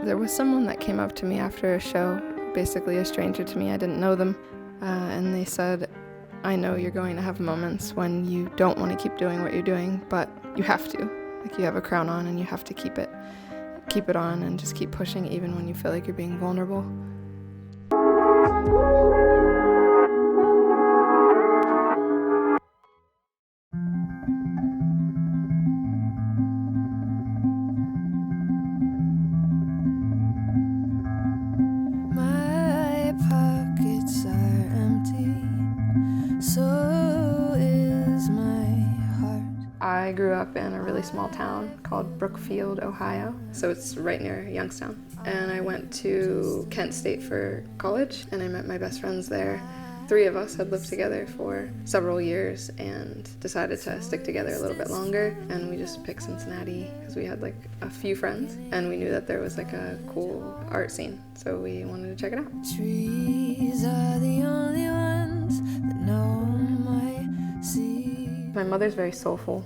There was someone that came up to me after a show, basically a stranger to me, I didn't know them, and they said, I know you're going to have moments when you don't want to keep doing what you're doing, but you have to. Like, you have a crown on and you have to keep it on and just keep pushing even when you feel like you're being vulnerable. My pockets are empty, so is my heart. I grew up in a really small town called Brookfield, Ohio, so it's right near Youngstown. And I went to Kent State for college, and I met my best friends there. 3 of us had lived together for several years and decided to stick together a little bit longer, and we just picked Cincinnati because we had like a few friends and we knew that there was like a cool art scene, so we wanted to check it out. Trees are the only ones that know my sea. My mother's very soulful,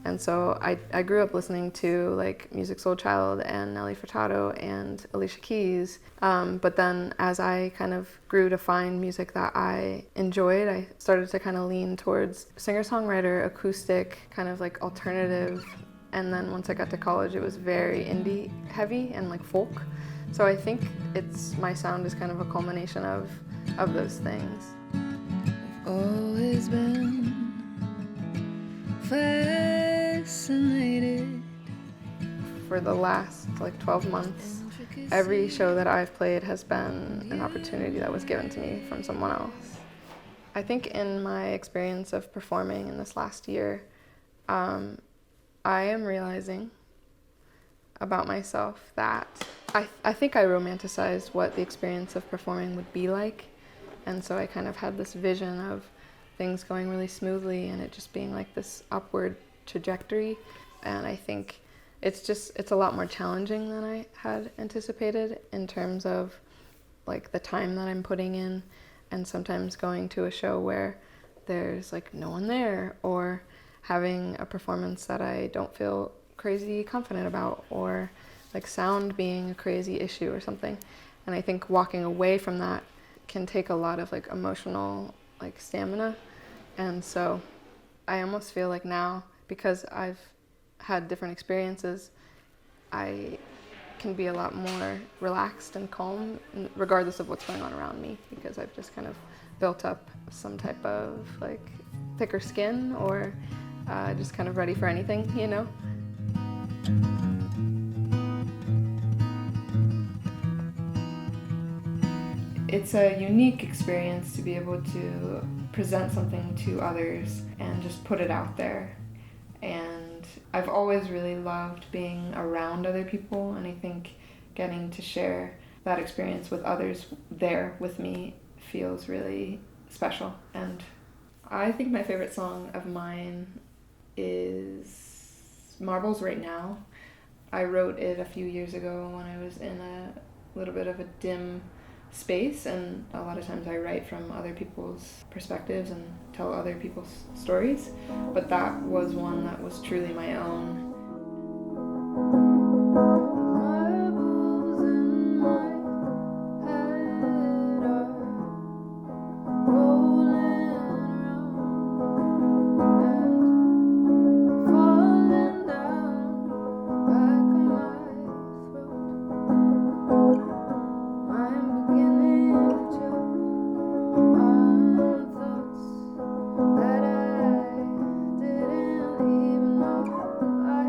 and so I grew up listening to like Music Soul Child and Nelly Furtado and Alicia Keys, but then as I kind of grew to find music that I enjoyed, I started to kind of lean towards singer-songwriter, acoustic, kind of like alternative, and then once I got to college it was very indie heavy and like folk. So I think my sound is kind of a culmination of those things. I've always been fascinated. For the last like 12 months, every show that I've played has been an opportunity that was given to me from someone else. I think in my experience of performing in this last year, I am realizing about myself that I think I romanticized what the experience of performing would be like, and so I kind of had this vision of things going really smoothly and it just being like this upward trajectory, and I think it's a lot more challenging than I had anticipated in terms of like the time that I'm putting in, and sometimes going to a show where there's like no one there, or having a performance that I don't feel crazy confident about, or like sound being a crazy issue or something. And I think walking away from that can take a lot of like emotional like stamina, and so I almost feel like now, because I've had different experiences, I can be a lot more relaxed and calm regardless of what's going on around me, because I've just kind of built up some type of like thicker skin, or just kind of ready for anything, you know? It's a unique experience to be able to present something to others and just put it out there. And I've always really loved being around other people, and I think getting to share that experience with others there with me feels really special. And I think my favorite song of mine is Marbles Right Now. I wrote it a few years ago when I was in a little bit of a dim space, and a lot of times I write from other people's perspectives and tell other people's stories, but that was one that was truly my own. Marbles in my head are rolling around and falling down back of my throat. I'm beginning to choke on thoughts that I didn't even know I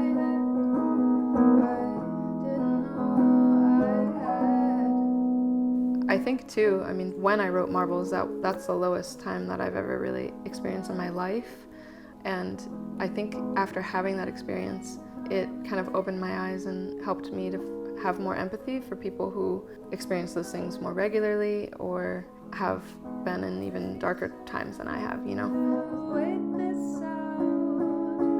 had. I think too, I mean, when I wrote Marbles, that's the lowest time that I've ever really experienced in my life. And I think after having that experience, it kind of opened my eyes and helped me to have more empathy for people who experience those things more regularly, or have been in even darker times than I have, you know? Wait this out with me.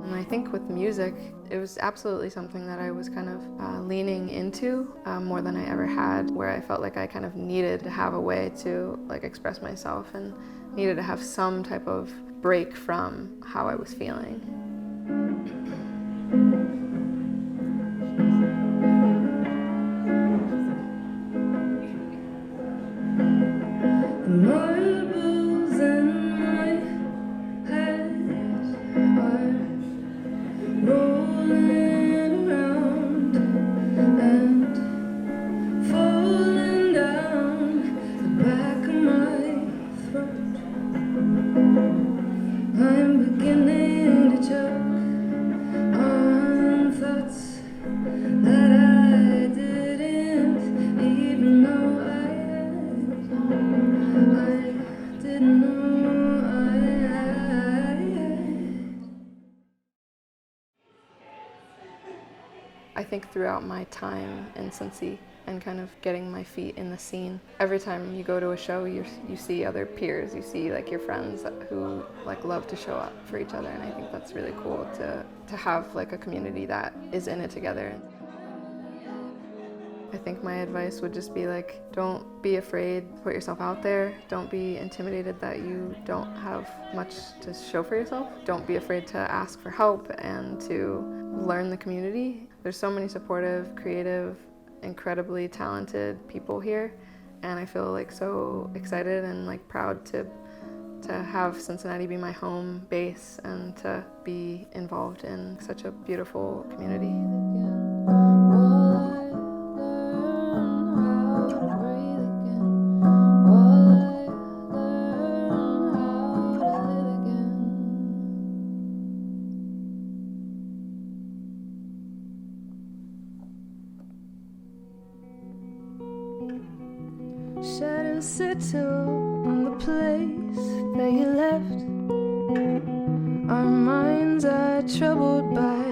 And I think with music, it was absolutely something that I was kind of leaning into more than I ever had, where I felt like I kind of needed to have a way to like express myself and needed to have some type of break from how I was feeling. I think throughout my time in Cincy and kind of getting my feet in the scene, every time you go to a show, you see other peers, you see like your friends who like love to show up for each other, and I think that's really cool to have like a community that is in it together. I think my advice would just be like, don't be afraid to put yourself out there. Don't be intimidated that you don't have much to show for yourself. Don't be afraid to ask for help and to learn the community. There's so many supportive, creative, incredibly talented people here, and I feel like so excited and like proud to have Cincinnati be my home base and to be involved in such a beautiful community. Shadows settle on the place that you left. Our minds are troubled by